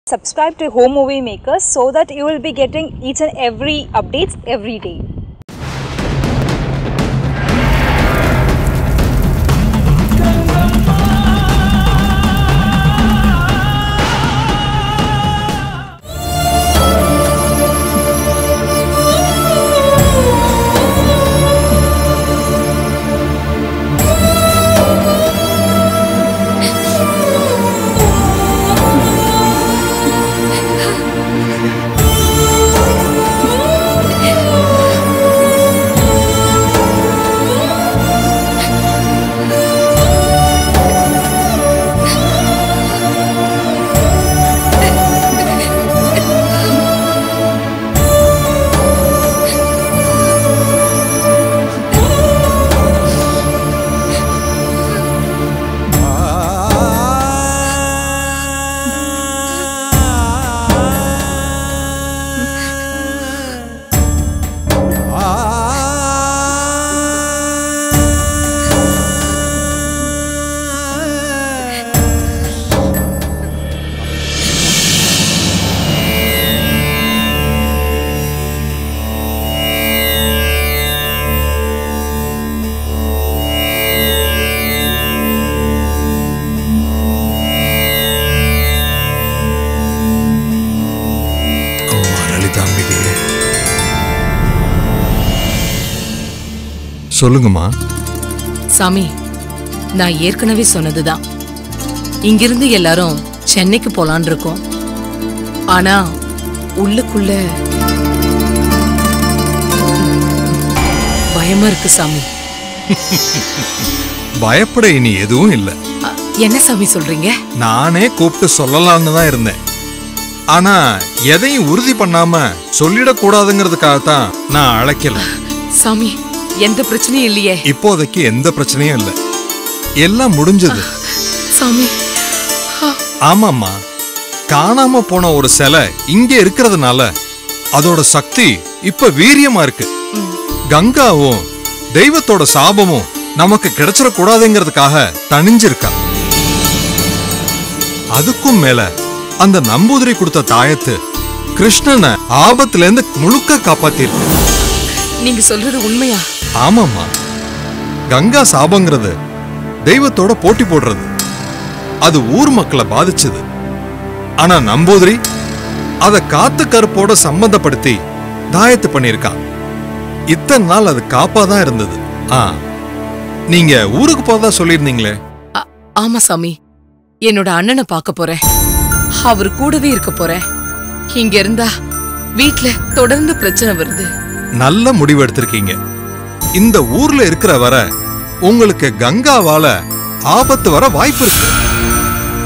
Subscribe to Home Movie Makers so that you will be getting each and every updates every day. சொல்லுங்கம்மா. சாமி, நான் ஏற்கனவே சொன்னதுதான். இங்கிருந்து எல்லாரும் சென்னைக்கு போலான் இருக்கோம். ஆனா உள்ளுக்குள்ள பயமா இருக்கு சாமி. பயப்பட இனி எதுவும் இல்ல. என்ன சாமி சொல்றீங்க? நானே கூப்பிட்டு சொல்லலாம்னு தான் இருந்தேன். ஆனா எதையும் உறுதி பண்ணாம சொல்லிடக்கூடாதுங்கிறதுக்காகத்தான் நான் அழைக்கல. சாமி, எந்த பிரச்சனையும் இல்லையே? இப்போதைக்கு எந்த பிரச்சனையும் இல்ல, எல்லாம் முடிஞ்சது. சாமி. ஆமாம்மா, காணாம போன ஒரு சிலை இங்க இருக்கிறதுனால அதோட சக்தி இப்ப வீரியமா இருக்கு. கங்காவும் தெய்வத்தோட சாபமும் நமக்கு கிடைச்சிடக்கூடாதுங்கிறதுக்காக தணிஞ்சிருக்கா. அதுக்கும் மேல அந்த நம்பூதிரி கொடுத்த தாயத்து கிருஷ்ணனை ஆபத்துல இருந்து முழுக்க காப்பாத்திருக்கு. நீங்க சொல்றது உண்மையா? ஆமாம்மா, கங்கா சாபங்கிறது தெய்வத்தோட போட்டி போடுறது. அது ஊர் மக்களை பாதிச்சது. ஆனா நம்பூதிரி அத காத்து கருப்போட சம்பந்தப்படுத்தி தாயத்து பண்ணிருக்கான். இத்தனை நாள் அது காப்பாதான் இருந்தது. நீங்க ஊருக்கு போறதா சொல்லிருந்தீங்களே? ஆமா சாமி, என்னோட அண்ணனை பார்க்க போறேன். அவர் கூடவே இருக்க போறேன். இங்க இருந்தா வீட்ல தொடர்ந்து பிரச்சனை வருது. நல்ல முடிவு எடுத்திருக்கீங்க. இந்த ஊர்ல இருக்கிற வர உங்களுக்கு கங்காவால ஆபத்து வர வாய்ப்பு இருக்கு.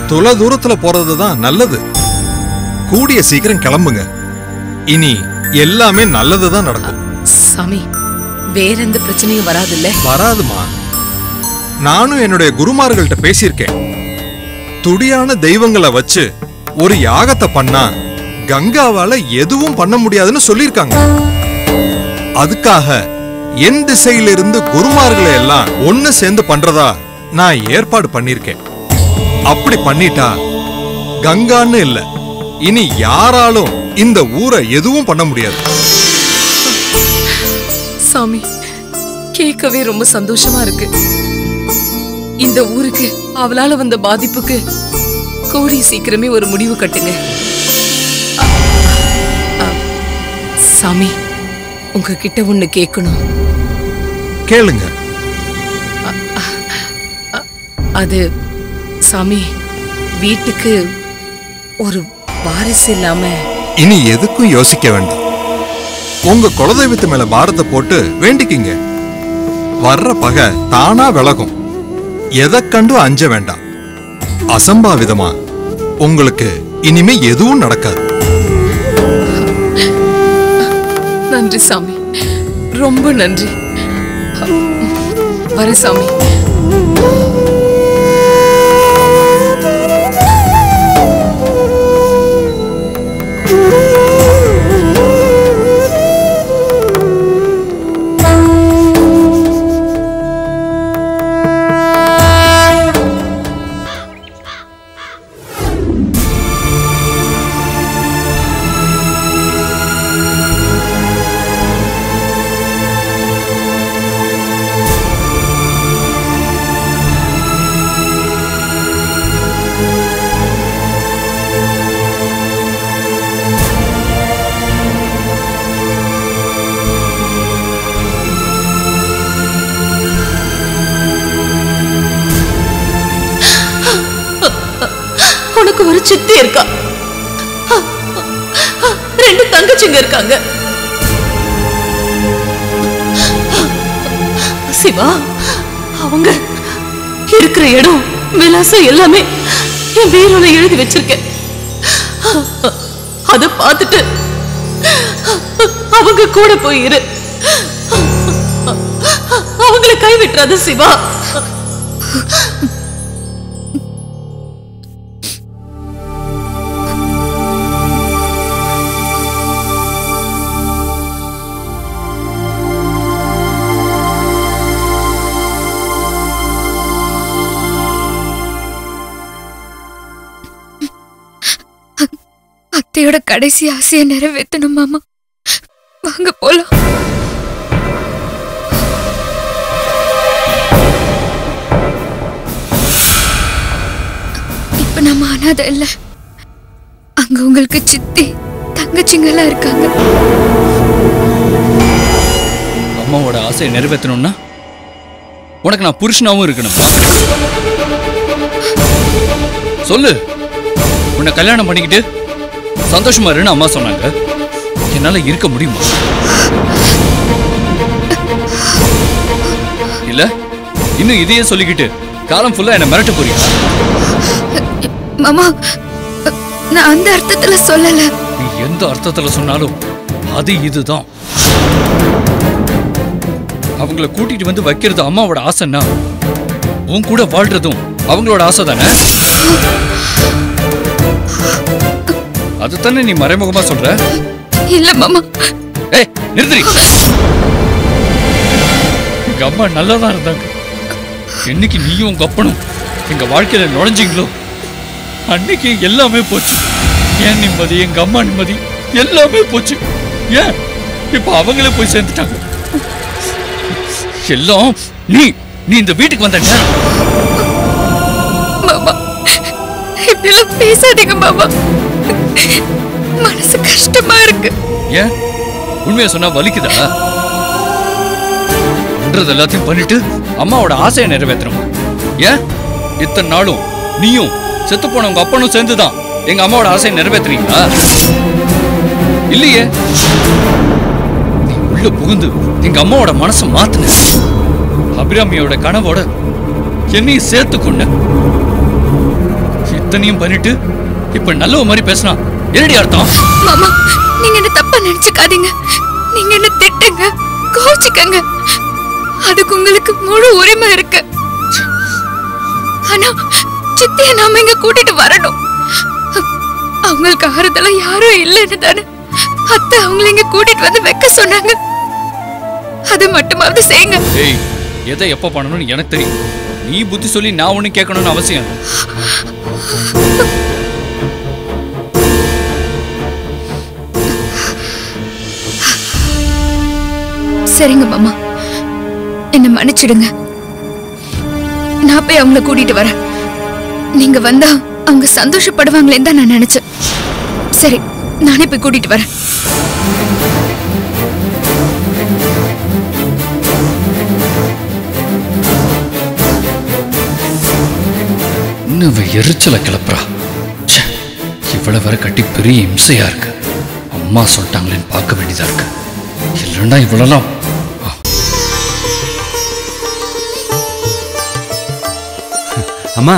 தொலை தூரத்துல போறதுதான் நல்லது. கூடிய சீக்கிரம் கிளம்புங்க. இனி எல்லாமே நல்லதுதான் நடக்கும். சாமி, வேற எந்த பிரச்சனையும் வராதுல்ல? வராதுமா. நானும் என்னுடைய குருமார்கள்ட்ட பேசியிருக்கேன். துடியான தெய்வங்களை வச்சு ஒரு யாகத்தை பண்ணா கங்காவால எதுவும் பண்ண முடியாதுன்னு சொல்லிருக்காங்க. அதுக்காக என் திசையிலிருந்து குருமார்களை எல்லாம் ஒன்னு சேர்ந்து பண்றதா நான் ஏற்பாடு பண்ணிருக்கேன். அப்படி பண்ணிட்டா கங்கான்னு இல்ல, இனி யாராலும் இந்த ஊரை எதுவும் பண்ண முடியாது. சாமி, கேட்கவே ரொம்ப சந்தோஷமா இருக்கு. இந்த ஊருக்கு அவளால வந்த பாதிப்புக்கு கூடிய சீக்கிரமே ஒரு முடிவு கட்டுங்க. சாமி, உங்ககிட்ட ஒண்ணு கேட்கணும். கேளுங்க. அது சாமி, வீட்டுக்கு ஒரு வாரிசு இல்லாம. இனி எதுக்கும் யோசிக்க வேண்டாம். உங்க குலதெய்வத்து மேல பாரத்தை போட்டு வேண்டிக்கிங்க. வர்ற பகை தானா விலகும். எதை கண்டும் அஞ்ச வேண்டாம். அசம்பாவிதமா உங்களுக்கு இனிமே எதுவும் நடக்காது. நன்றி சாமி, ரொம்ப நன்றி. வர சாமி. அவருக்கு ஒரு சித்தி இருக்கா, 2 தங்கச்சிங்க இருக்காங்க. சிவா, அவங்க இருக்கிற இடம் விலாசம் எல்லாமே என் பீரோல எழுதி வச்சிருக்கேன். அத பார்த்துட்டு அவங்க கூட போயிரு. அவங்களை கைவிட்டுறாத சிவா. அத்தையோட கடைசி ஆசையை நிறைவேற்றணும் மாமா. வாங்க போலாம். இப்ப நம்ம அனாதை இல்ல. அங்க உங்களுக்கு சித்தி தங்கச்சிங்கெல்லாம் இருக்காங்க. அம்மாவோட ஆசையை நிறைவேற்றணும்னா உனக்கு நான் புருஷனாவும் இருக்கணும். சொல்லு, உன்னை கல்யாணம் பண்ணிக்கிட்டு சந்தோஷமா இருன்னு அம்மா சொன்னாங்க. என்னால இருக்க முடியுமா? இல்ல இன்னும் இதையே சொல்லிக்கிட்டு காலம் ஃபுல்லா என்ன மிரட்ட போறியா? மாமா, நான் அந்த அர்த்தத்துல சொல்லல. நீ எந்த அர்த்தத்துல சொன்னாலும் அது இதுதான். அவங்கள கூட்டிட்டு வந்து வைக்கிறது அம்மாவோட ஆசைன்னா உன் கூட வாழ்றதும் அவங்களோட ஆசை தானே? அதுதானே நீ மறைமுகமா சொல்ற? இல்ல மாமா. ஏய் நிறுத்தி. எங்க அம்மா நல்லாதான் இருந்தாங்க. என்னைக்கு நீயும் உங்க அப்பனும் எங்க வாழ்க்கையில நுழைஞ்சிங்களோ அன்னைக்கு எல்லாமே போச்சு. என் நிம்மதி, எங்க அம்மா நிம்மதி எல்லாமே போச்சு. ஏன் இப்ப அவங்களே போய் சேர்ந்துட்டாங்க. எல்லாம் நீ இந்த வீட்டுக்கு வந்த நேரம். மாமா, இப்படிலாம் பேசாதீங்க மாமா. மனசு கஷ்டமா இருக்கு. ஏன் உண்மையை சொன்னா வலிக்குதா? பண்றது எல்லாத்தையும் பண்ணிட்டு அம்மாவோட ஆசையை நிறைவேற்றணும். ஏன் இத்தனை நாளும் நீயும் செத்து போன உங்க அப்பனும் சேர்ந்துதான் எங்க அம்மாவோட ஆசையை நிறைவேற்றுறீங்களா? இல்லையே. நீ உள்ள புகுந்து எங்க அம்மாவோட மனசை மாத்துன. அபிராமியோட கனவோட என்னையும் சேர்த்து கொண்ட. இத்தனையும் பண்ணிட்டு இப்ப நல்ல மாதிரி பேசினா என்னடி அர்த்தம்? மாமா, நீங்க என்ன தப்பா நினைச்சுக்காதீங்க. நீங்க என்ன திட்டுங்க, கோச்சிக்கங்க. அதுக்கு உங்களுக்கு முழு உரிமை இருக்கு. ஆனா சித்திய நாம இங்க கூட்டிட்டு வரணும். அவங்களுக்கு ஆறுதலா யாரும் இல்லைன்னு தானே அத்தை அவங்களை இங்க கூட்டிட்டு வந்து வைக்க சொன்னாங்க. அது மட்டுமாவது செய்யுங்க. ஏய், எதை எப்ப பண்ணணும்னு எனக்கு தெரியும். நீ புத்தி சொல்லி நான் ஒண்ணு கேட்கணும்னு அவசியம் இல்லை. சரிங்க மாமா, என்ன மன்னிச்சிடுங்க. நான் போய் அவங்கள கூட்டிட்டு வரேன். நீங்க வந்தா அவங்க சந்தோஷப்படுவாங்களேன்னு தான் நான் நினைச்சேன். சரி, நானே போய் கூட்டிட்டு வரேன். இன்னும் எரிச்சல கிளப்புறா. இவ்வளவு வர கட்டி பெரிய இம்சையா இருக்கு. அம்மா சொல்லிட்டாங்களேன்னு பார்க்க வேண்டியதா இருக்கு. இல்லைன்னா இவ்வளவு. அம்மா,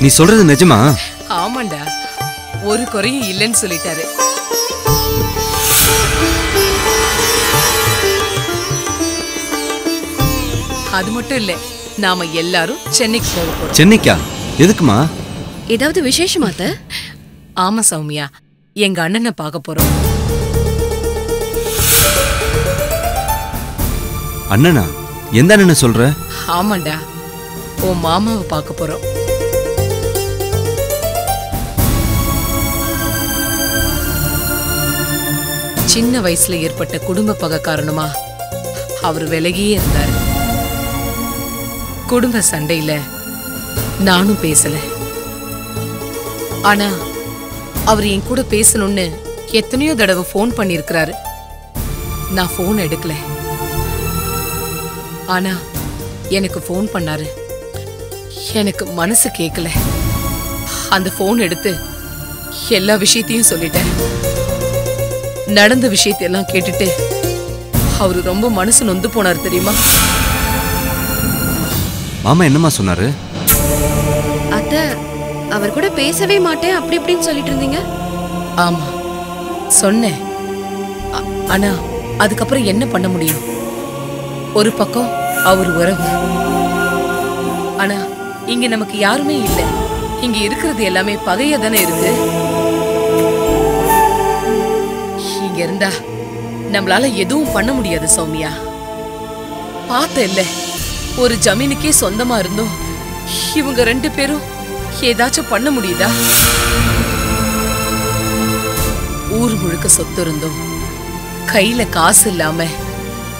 நீ சொல்றது நிஜமா? ஆமாண்டா, ஒரு குறையும் இல்லைன்னு சொல்லிட்டாரு. அது மட்டும் இல்ல, நாம எல்லாரும் சென்னைக்கு போக போறோம். சென்னைக்கா? எதுக்குமா? ஏதாவது விசேஷமா அத்தை? ஆமா சௌமியா, எங்க அண்ணனை பார்க்க போறோம். அண்ணனா? எந்த அண்ணனை சொல்ற? ஆமாண்டா, உன் மாமாவை பார்க்க போறோம். சின்ன வயசுல ஏற்பட்ட குடும்ப பகை காரணமா அவர் விலகியே இருந்தாரு. குடும்ப சண்டையில நானும் பேசல. ஆனா அவர் என் கூட பேசணும்னு எத்தனையோ தடவை போன் பண்ணிருக்கிறாரு. நான் போன் எடுக்கல. ஆனா எனக்கு போன் பண்ணாரு. எனக்கு மனசு கேட்கல. அந்த போன் எடுத்து எல்லா விஷயத்தையும் சொல்லிட்டேன். நடந்த விஷயத்தையெல்லாம் கேட்டுட்டு அவரு ரொம்ப மனசு நொந்து போனார் தெரியுமா? மாமா என்னம்மா சொன்னாரு? அத்தை, அவர் கூட பேசவே மாட்டேன் அப்படி இப்படின்னு சொல்லிட்டு இருந்தீங்க. ஆமா சொன்னேன். ஆனா அதுக்கப்புறம் என்ன பண்ண முடியும்? ஒரு பக்கம் அவர் உறவு, ஆனா இங்க நமக்கு யாருமே இல்ல. இங்க இருக்கிறது எல்லாமே பகையா தானே இருக்கு. இங்க இருந்தா நம்மளால எதுவும் பண்ண முடியாது சௌமியா. பார்த்த இல்ல, ஒரு ஜமீனுக்கே சொந்தமா இருந்தோம் இவங்க 2 பேரும் ஏதாச்சும் பண்ண முடியுதா? ஊர் முழுக்க சொத்து இருந்தோம், கையில காசு இல்லாம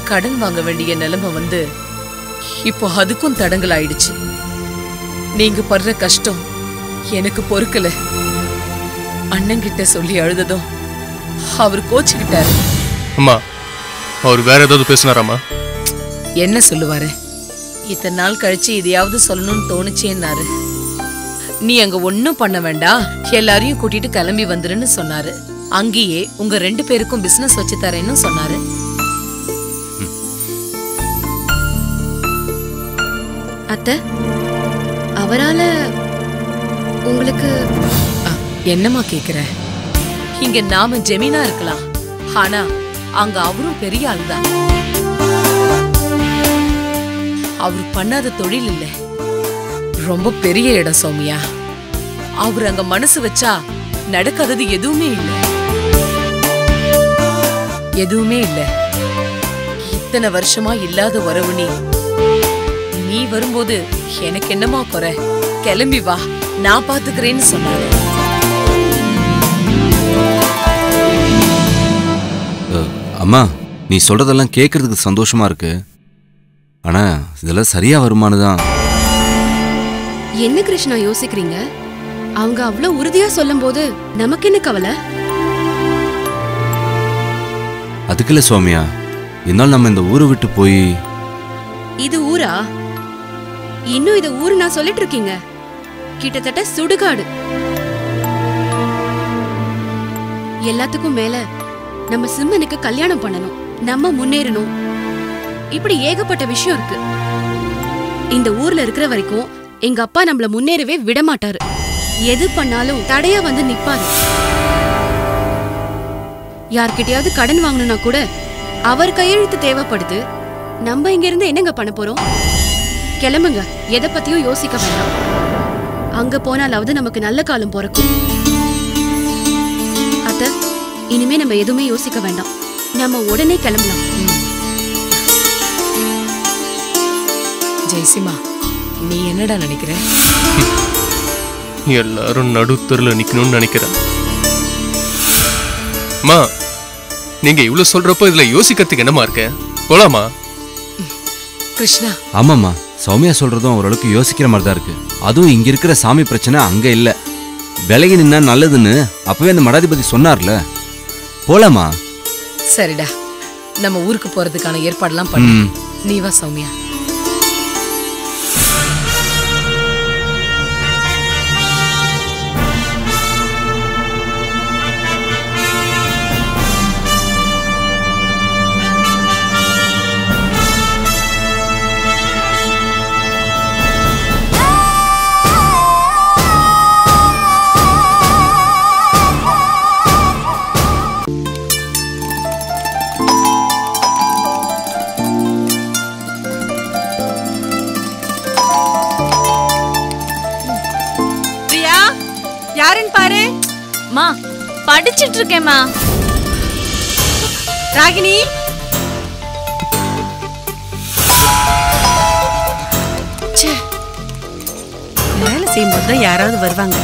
கடன் வாங்க வேண்டிய நிலைமை வந்து இப்போ அதுக்கும் தடங்கல் ஆயிடுச்சு. நீங்க படுற கஷ்டம் எனக்கு பொறுக்கல. அண்ணங்கிட்ட சொல்லி அழுததும் அவர் கோச்சுக்கிட்டாரு. அம்மா, அவர் வேற ஏதாவது பேசினாராமா? என்ன சொல்லுவாரு? இத்தனை நாள் கழிச்சு இதையாவது சொல்லணும்னு தோணுச்சேன்னாரு. நீ அங்க ஒன்னும் பண்ண வேண்டாம், எல்லாரையும் கூட்டிட்டு கிளம்பி வந்துருன்னு சொன்னாரு. அங்கேயே உங்க 2 பேருக்கும் பிசினஸ் வச்சு தரேன்னு சொன்னாரு. அத்தை, அவரால உங்களுக்கு என்னமா கேக்குற? இங்க நாம ஜெமீனா இருக்கலாம், ஆனா அங்க அவரும் பெரிய ஆள்தான். அவரு பண்ணாத தொழில் இல்ல, ரொம்ப பெரிய இடம் சௌமியா. அவர் அங்க மனசு வச்சா நடக்காதது எதுவுமே இல்ல. எதுவுமே இல்ல. இத்தனை வருஷமா இல்லாத உறவு நீ வரும்போது எனக்கு என்னமா குறை? கிளம்பி வா, நான் பாத்துக்கிறேன்னு சொன்னாரு. அம்மா, நீ சொல்றதெல்லாம் கேட்கறதுக்கு சந்தோஷமா இருக்கு. ஆனா இதெல்லாம் சரியா வருமானதான். என்ன கிருஷ்ணா யோசிக்கிறீங்க? அவங்க அவ்வளவு உறுதியா சொல்லும் போது நமக்கு என்ன கவலை? அதுக்குள்ள சௌமியா, என்னால் நம்ம இந்த ஊரை விட்டு போய். இது ஊரா? இன்னும் இது ஊரு நான் சொல்லிட்டு இருக்கீங்க? கிட்டத்தட்ட சுடுகாடு. எல்லாத்துக்கும் மேல நம்ம சிம்மனுக்கு கல்யாணம் பண்ணணும், நம்ம முன்னேறணும், இப்படி ஏகப்பட்ட விஷயம் இருக்கு. இந்த ஊர்ல இருக்கிற வரைக்கும் எங்க அப்பா நம்மள முன்னேறவே விட மாட்டாரு. எது பண்ணாலும் தடையா வந்து நிப்பாரு. யார்கிட்டயாவது கடன் வாங்கணும்னா கூட அவர் கையெழுத்து தேவைப்படுது. நம்ம இங்க இருந்து என்னங்க பண்ண போறோம்? கிளம்புங்க, எதை பத்தியும் யோசிக்க வேண்டாம். அங்க போனாலாவது நமக்கு நல்ல காலம் பிறக்கும். அத்தை, இனிமே நம்ம எதுவுமே யோசிக்க வேண்டாம், நம்ம உடனே கிளம்பலாம். ஜெயசிமா, நீ என்னடா நினைக்கிற? எல்லாரும் நடுத்தருல நிக்கணும்னு நினைக்கிறேன். அம்மா, நீங்க இவ்வளவு சொல்றப்போ இதுல யோசிக்கிறதுக்கு என்னமா இருக்க? போலாமா? கிருஷ்ணா. ஆமாம்மா, சௌமியா சொல்றதும் ஓரளவுக்கு யோசிக்கிற மாதிரி தான் இருக்கு. அதுவும் இங்க இருக்கிற சாமி பிரச்சனை அங்க இல்ல. விலகி நின்னா நல்லதுன்னு அப்பவே அந்த மடாதிபதி சொன்னார்ல. போலாமா? சரிடா, நம்ம ஊருக்கு போறதுக்கான ஏற்பாடெல்லாம் பண்ணு. நீ வா சௌமியா. யாருன்னு பாரு. மா, படிச்சிட்டு இருக்கேம்மா. ராகினி, வேலை செய்யும்போது தான் யாராவது வருவாங்க.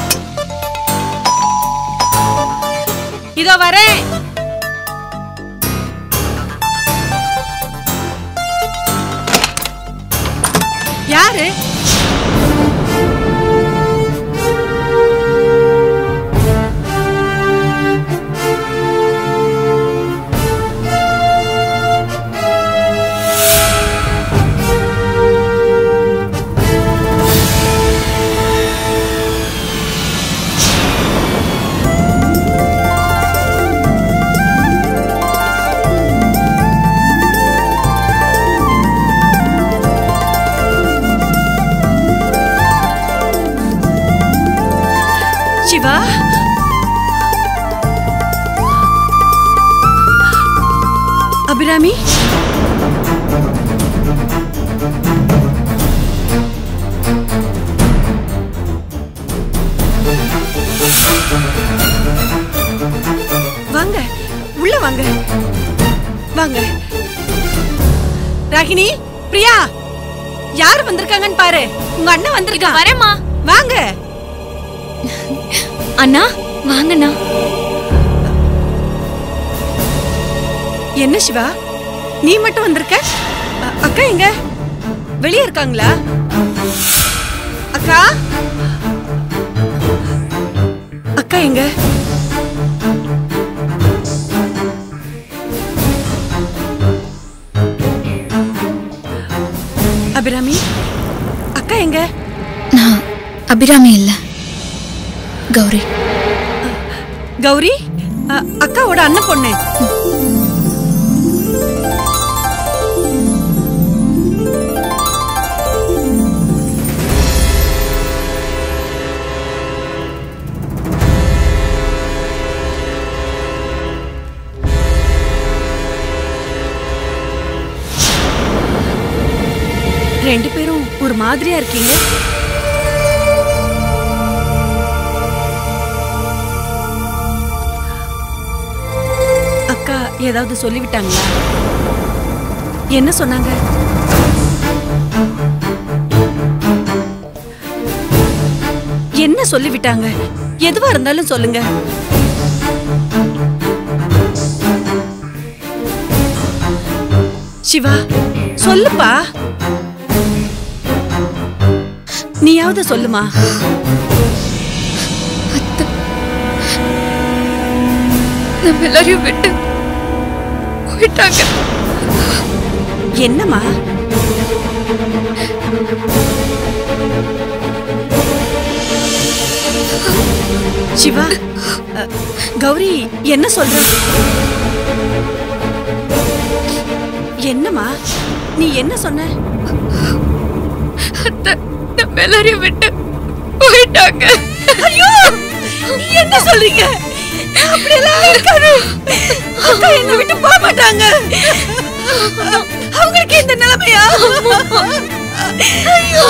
இதோ வரேன். யாரு? சிவா, அபிராமி, வாங்க, உள்ள வாங்க. வாங்க. ராகினி, பிரியா, யார் வந்திருக்காங்கன்னு பாரு. உங்க அண்ணன் வந்திருக்கான். வரேம்மா. வாங்க. அண்ணா, வாங்கண்ணா. என்ன சிவா, நீ மட்டும் வந்திருக்க? அக்கா எங்க? வெளியே இருக்காங்களா? அக்கா, அக்கா எங்க? அபிராமி, அக்கா எங்க? நான் அபிராமி இல்ல, கௌரி. கௌரி அக்காவோட அண்ணன் பொண்ணு. ரெண்டு பேரும் ஒரு மாதிரியா இருக்கீங்க. அக்கா ஏதாவது சொல்லிவிட்டாங்களா? என்ன சொன்னாங்க? என்ன சொல்லிவிட்டாங்க? எதுவா இருந்தாலும் சொல்லுங்க. சிவா, சொல்லுப்பா. நீயாவது சொல்லுமா. நம்ம எல்லாரையும் விட்டு போயிட்டாங்க. என்னம்மா? சிவா, கௌரி என்ன சொல்ற? என்னம்மா, நீ என்ன சொன்ன? நம்ம எல்லாரையும் விட்டு போயிட்டாங்க. ஐயோ, என்ன சொல்றீங்க? அப்படியெல்லாம் இருக்காது. அக்கா என்ன விட்டு போக மாட்டாங்க. அவங்களுக்கு இந்த நிலைமையா? ஐயோ,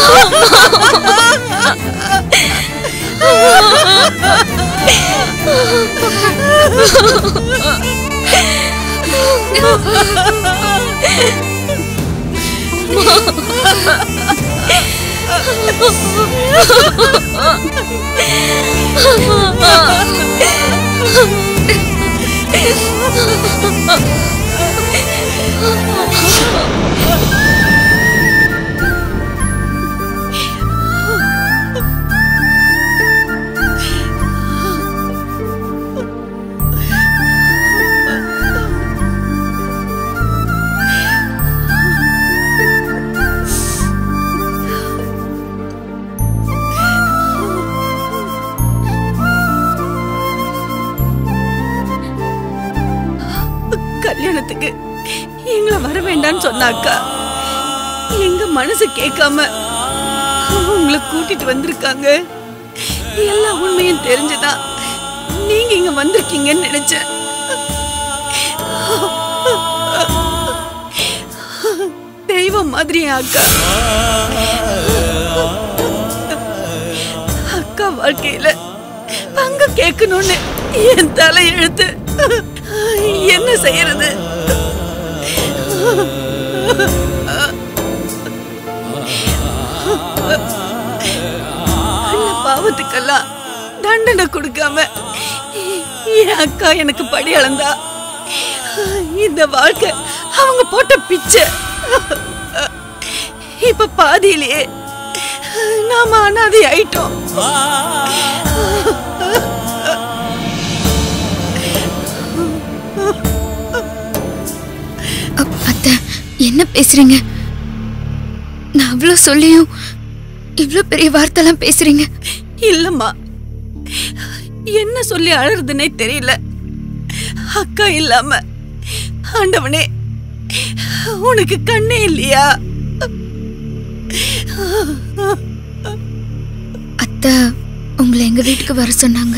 கல்யாணத்துக்கு எங்களை வர வேண்டாம்னு சொன்ன அக்கா எங்க மனசு கேட்காம உங்களை கூட்டிட்டு வந்திருக்காங்க. எல்லா உண்மையும் தெரிஞ்சுதான் நீங்க இங்க வந்திருக்கீங்கன்னு நினைச்சேன். தெய்வம் மாதிரி அக்கா. அக்கா வாழ்க்கையில பங்கு கேட்கணும்னு என் தலை எழுத்து. என்ன செய்யறது? பாவத்துக்கெல்லாம் தண்டனை கொடுக்காம என் அக்கா எனக்கு படி அளந்தா. இந்த வாழ்க்கை அவங்க போட்ட பிச்சை. இப்ப பாதியிலேயே நாம அனாதை ஆயிட்டோம். அத்தை, என்ன பேசுறீங்க? நான் அவ்வளவு சொல்லியும் இவ்வளவு பெரிய வார்த்தைலாம் பேசுறீங்க. இல்லம்மா, என்ன சொல்லி அழறதுன்னே தெரியல. அக்கா இல்லாம ஆண்டவனே உனக்கு கண்ணே இல்லையா? அத்தை, உங்க உங்களை எங்க வீட்டுக்கு வர சொன்னாங்க.